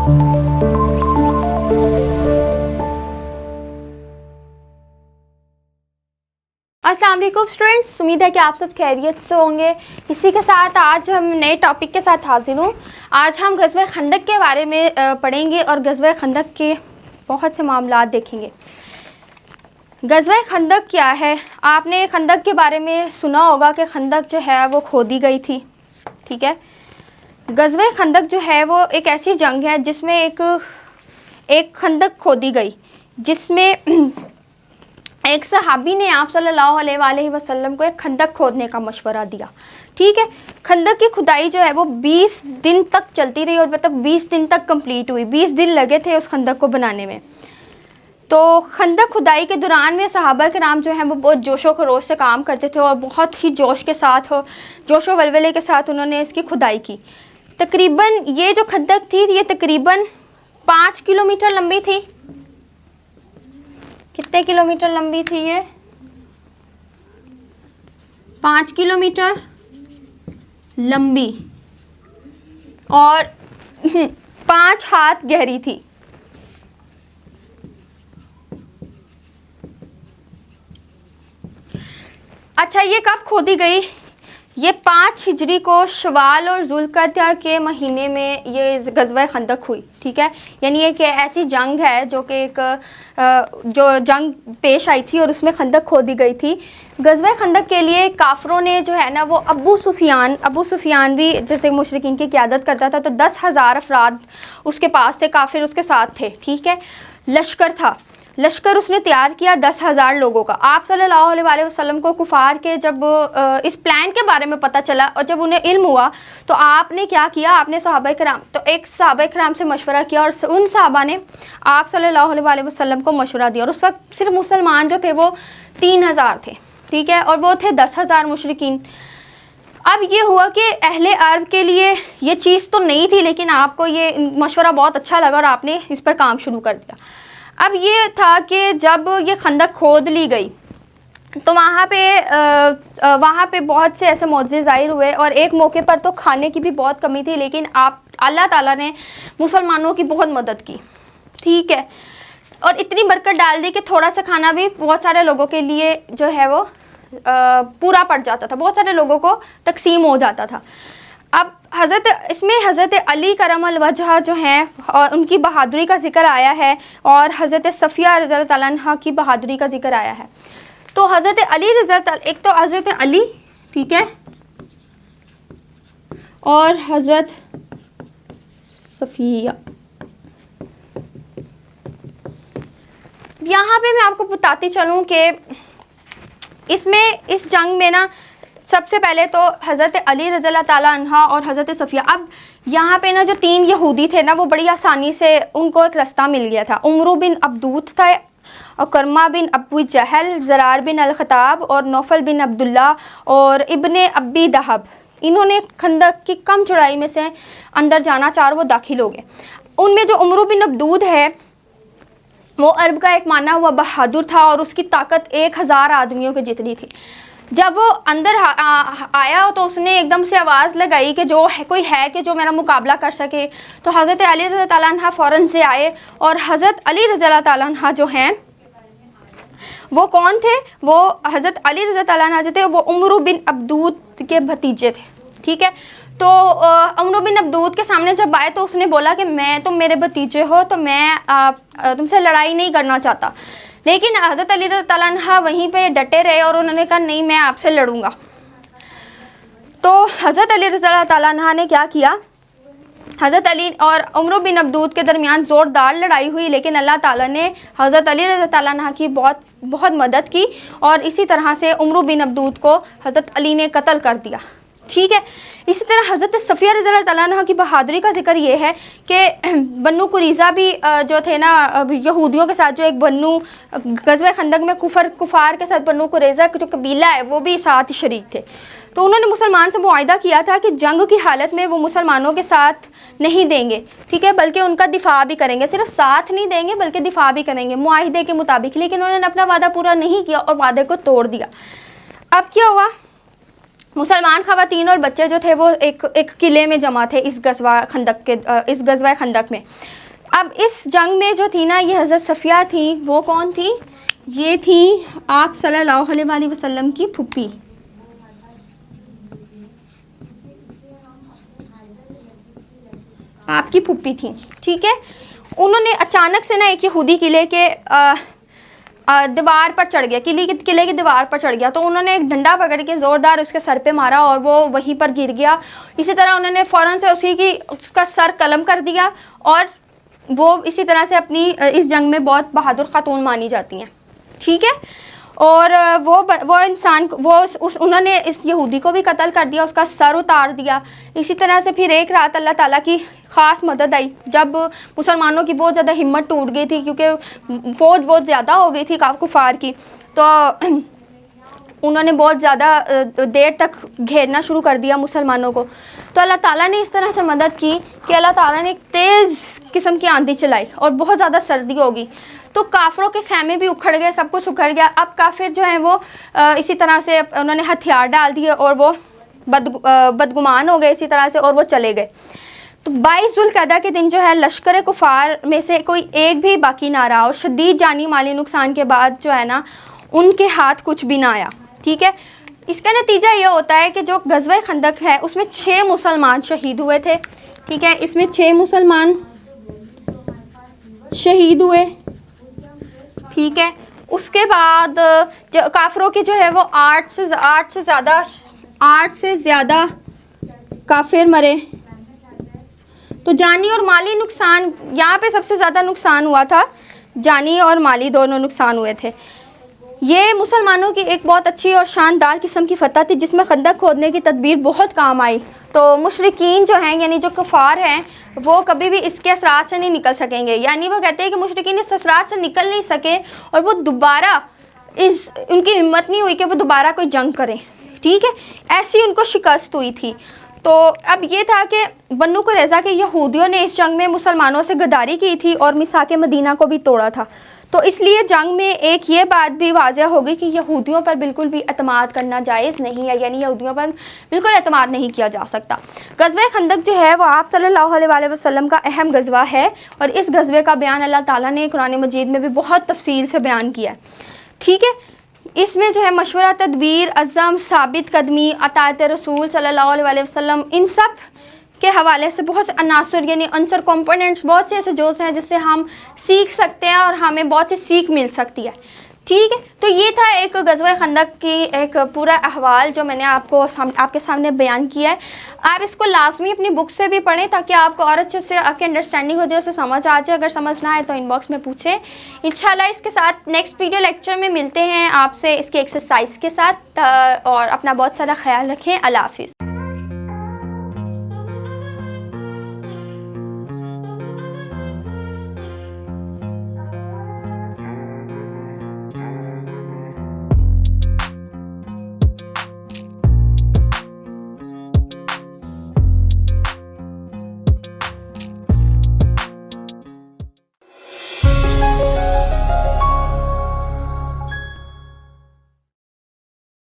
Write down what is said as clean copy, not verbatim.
अस्सलाम वालेकुम स्टूडेंट्स, उम्मीद है कि आप सब खैरियत से होंगे। इसी के साथ आज हम नए टॉपिक के साथ हाजिर हूँ। आज हम ग़ज़वा खंदक के बारे में पढ़ेंगे और ग़ज़वा खंदक के बहुत से मामलात देखेंगे। ग़ज़वा खंदक क्या है? आपने खंदक के बारे में सुना होगा कि खंदक जो है वो खोदी गई थी। ठीक है, ग़ज़वा खंदक जो है वो एक ऐसी जंग है जिसमें एक खंदक खोदी गई, जिसमें एक सहाबी ने आप सल्लल्लाहु अलैहि वसल्लम को एक खंदक खोदने का मशवरा दिया। ठीक है, खंदक की खुदाई जो है वो 20 दिन तक चलती रही और मतलब 20 दिन तक कंप्लीट हुई। 20 दिन लगे थे उस खंदक को बनाने में। तो खंदक खुदाई के दौरान में सहाबा किराम जो हैं वो बहुत जोशो खरोश से काम करते थे और बहुत ही जोश के साथ और जोशो वलवले के साथ उन्होंने इसकी खुदाई की। तकरीबन ये जो खंदक थी ये तकरीबन 5 किलोमीटर लंबी थी। कितने किलोमीटर लंबी थी ये? 5 किलोमीटर लंबी और 5 हाथ गहरी थी। अच्छा, ये कब खोदी गई? ये 5 हिजरी को शवाल और जुल्क़अदा के महीने में ये ग़ज़वा खंदक हुई। ठीक है, यानी एक ऐसी जंग है जो कि जो जंग पेश आई थी और उसमें खंदक खोदी गई थी। ग़ज़वा खंदक के लिए काफ़रों ने जो है ना वो अबू सुफियान भी जैसे मुशरिकीन की क़यादत करता था। तो 10,000 अफराद उसके पास थे, काफिर उसके साथ थे। ठीक है, लश्कर था, लश्कर उसने तैयार किया 10,000 लोगों का। आप सल्लल्लाहु अलैहि वसल्लम को कुफार के जब इस प्लान के बारे में पता चला और जब उन्हें इल्म हुआ तो आपने क्या किया? आपने सहाबा किराम एक सहाबा किराम से मशवरा किया और उन सहाबा ने आप सल्लल्लाहु अलैहि वसल्लम को मशवरा दिया। और उस वक्त सिर्फ मुसलमान जो थे वो 3,000 थे। ठीक है, और वो थे 10,000 मुशरिकीन। अब ये हुआ कि अहले अरब के लिए ये चीज़ तो नहीं थी, लेकिन आपको ये मशवरा बहुत अच्छा लगा और आपने इस पर काम शुरू कर दिया। अब ये था कि जब ये खंदक खोद ली गई तो वहाँ पे बहुत से ऐसे मौज़े ज़ाहिर हुए और एक मौके पर तो खाने की भी बहुत कमी थी, लेकिन अल्लाह ताला ने मुसलमानों की बहुत मदद की। ठीक है, और इतनी बरकत डाल दी कि थोड़ा सा खाना भी बहुत सारे लोगों के लिए जो है वो पूरा पड़ जाता था, बहुत सारे लोगों को तकसीम हो जाता था। अब हज़रत अली करमल वजह जो हैं और उनकी बहादुरी का ज़िक्र आया है और हज़रत सफ़िया रज़ियल्लाहु तआला अन्हा की बहादुरी का ज़िक्र आया है। तो हज़रत अली एक तो हज़रत अली, ठीक है, और हज़रत सफ़िया। यहाँ पे मैं आपको बताती चलूँ कि इस जंग में ना सबसे पहले तो हज़रत अली रज़ियल्लाहु तआला अन्हा और हज़रत सफ़िया, अब यहाँ पे ना जो 3 यहूदी थे ना वो बड़ी आसानी से उनको एक रास्ता मिल गया था। उमरू बिन अब्दूद था और कर्मा बिन अबू जहल, ज़रार बिन अल-ख़ताब और नौफल बिन अब्दुल्ला और इब्ने अब्बी दहब। इन्होंने खंदक की कम चौड़ाई में से अंदर जाना चाह, वो दाखिल हो गए। उनमें जो उमरू बिन अब्दूद है वो अरब का एक माना हुआ बहादुर था और उसकी ताकत 1000 आदमियों के जितनी थी। जब वो अंदर आया तो उसने एकदम से आवाज़ लगाई कि जो है कोई है कि जो मेरा मुकाबला कर सके। तो हज़रत अली रज़ियल्लाहु तआला अन्हा फ़ौरन से आए और हज़रत अली रज़ियल्लाहु तआला अन्हा जो हैं वो कौन थे? वो हज़रत अली रज़ियल्लाहु तआला अन्हा जो थे वो उमरू बिन अब्दूद के भतीजे थे। ठीक है, तो उमरू बिन अब्दूद के सामने जब आए तो उसने बोला कि तुम मेरे भतीजे हो तो मैं तुमसे लड़ाई नहीं करना चाहता। लेकिन हज़रत अली रज़ियल्लाहु तआला अन्हा वहीं पे डटे रहे और उन्होंने कहा नहीं, मैं आपसे लड़ूंगा। तो हज़रत अली रज़ियल्लाहु तआला अन्हा ने क्या किया? हज़रत अली और उमरू बिन अब्दूद के दरमियान ज़ोरदार लड़ाई हुई, लेकिन अल्लाह ताला ने हज़रत अली रज़ियल्लाहु तआला अन्हा की बहुत मदद की और इसी तरह से उमरू बिन अब्दूद को हज़रत अली ने कत्ल कर दिया। ठीक है, इसी तरह हज़रत सफ़िया रज़ियल्लाहु तआला अन्हा की बहादुरी का जिक्र ये है कि बन्नू कुरैज़ा भी जो थे ना यहूदियों के साथ, जो एक बन्नू ग़ज़वा खंदक में कुफार के साथ बन्नू कुरैज़ा जो कबीला है वो भी साथ ही शरीक थे। तो उन्होंने मुसलमान से मुआहिदा किया था कि जंग की हालत में वो मुसलमानों के साथ नहीं देंगे, ठीक है, बल्कि उनका दिफा भी करेंगे। सिर्फ साथ नहीं देंगे बल्कि दिफा भी करेंगे मुआहिदे के मुताबिक। लेकिन उन्होंने अपना वादा पूरा नहीं किया और वादे को तोड़ दिया। अब क्या हुआ? मुसलमान ख़वातीन और बच्चे जो थे वो एक किले में जमा थे इस गज़वा खंदक में। अब इस जंग में जो थी ना, ये हज़रत सफ़िया थी। वो कौन थी? ये थी आप सल्लल्लाहु अलैहि वसल्लम की फूफी। आपकी फूफी थी, ठीक है। उन्होंने अचानक से ना एक यहूदी किले के दीवार पर चढ़ गया, किले की दीवार पर चढ़ गया। तो उन्होंने एक डंडा पकड़ के ज़ोरदार उसके सर पे मारा और वो वहीं पर गिर गया। इसी तरह उन्होंने फ़ौरन से उसका सर कलम कर दिया और वो इसी तरह से अपनी इस जंग में बहुत बहादुर खातून मानी जाती हैं, ठीक है। और वो इंसान उन्होंने इस यहूदी को भी कत्ल कर दिया, उसका सर उतार दिया। इसी तरह से फिर एक रात अल्लाह ताला की ख़ास मदद आई जब मुसलमानों की बहुत ज़्यादा हिम्मत टूट गई थी, क्योंकि फ़ौज बहुत ज़्यादा हो गई थी कुफार की। तो उन्होंने बहुत ज़्यादा देर तक घेरना शुरू कर दिया मुसलमानों को। तो अल्लाह ताला ने इस तरह से मदद की कि अल्लाह ताला ने एक तेज़ किस्म की आंधी चलाई और बहुत ज़्यादा सर्दी होगी। तो काफिरों के खैमे भी उखड़ गए, सब कुछ उखड़ गया। अब काफिर जो हैं वो इसी तरह से उन्होंने हथियार डाल दिए और वो बदगुमान हो गए इसी तरह से, और वो चले गए। तो 22 ज़ुल्क़अदा के दिन जो है लश्कर कुफार में से कोई एक भी बाकी ना रहा और शदीद जानी माली नुकसान के बाद जो है ना उनके हाथ कुछ भी ना आया, ठीक है। इसका नतीजा ये होता है कि जो ग़ज़वा खंदक है उसमें 6 मुसलमान शहीद हुए थे, ठीक है। इसमें 6 मुसलमान शहीद हुए, ठीक है। उसके बाद जो काफिरों के जो है वो 8 से ज़्यादा काफिर मरे। तो जानी और माली नुकसान, यहाँ पे सबसे ज़्यादा नुकसान हुआ था, जानी और माली दोनों नुकसान हुए थे। ये मुसलमानों की एक बहुत अच्छी और शानदार किस्म की फ़तह थी जिसमें खंदक खोदने की तदबीर बहुत काम आई। तो मुशरिकीन जो हैं यानी जो कुफार हैं वो कभी भी इसके असरात से नहीं निकल सकेंगे। यानी वो कहते हैं कि मुशरिकीन इस असरात से निकल नहीं सके और वो दोबारा उनकी हिम्मत नहीं हुई कि वो दोबारा कोई जंग करें, ठीक है। ऐसी उनको शिकस्त हुई थी। तो अब ये था कि बन्नू कुरैज़ा के यहूदियों ने इस जंग में मुसलमानों से गद्दारी की थी और मिसाक मदीना को भी तोड़ा था। तो इसलिए जंग में एक ये बात भी वाज़ह हो गई कि यहूदियों पर बिल्कुल भी एतमाद करना जायज़ नहीं है, यानी यहूदियों पर बिल्कुल एतमाद नहीं किया जा सकता। ग़ज़वा खंदक जो है वो आप सल्लल्लाहु अलैहि वसल्लम का अहम ग़ज़वा है और इस ग़ज़वे का बयान अल्लाह ताला ने कुरान मजीद में भी बहुत तफसील से बयान किया है, ठीक है। इसमें जो है मशवरा, तदबीर, अज़म, साबित कदमी, अताअत रसूल सल्लल्लाहु अलैहि वसल्लम, इन सब के हवाले से बहुत से अनासर यानी अंसर कंपोनेंट्स, बहुत से ऐसे जोश हैं जिससे हम सीख सकते हैं और हमें बहुत सी सीख मिल सकती है, ठीक है। तो ये था एक ग़ज़वा खंदक की एक पूरा अहवाल जो मैंने आपके सामने बयान किया है। आप इसको लाजमी अपनी बुक से भी पढ़ें ताकि आपको और अच्छे से आपकी अंडरस्टैंडिंग हो जाए, उसे समझ आ जाए। अगर समझ ना आए तो इनबॉक्स में पूछें। इंशाल्लाह इसके साथ नेक्स्ट वीडियो लेक्चर में मिलते हैं आपसे इसके एक्सरसाइज के साथ, और अपना बहुत सारा ख्याल रखें। अल्लाह हाफ़िज़।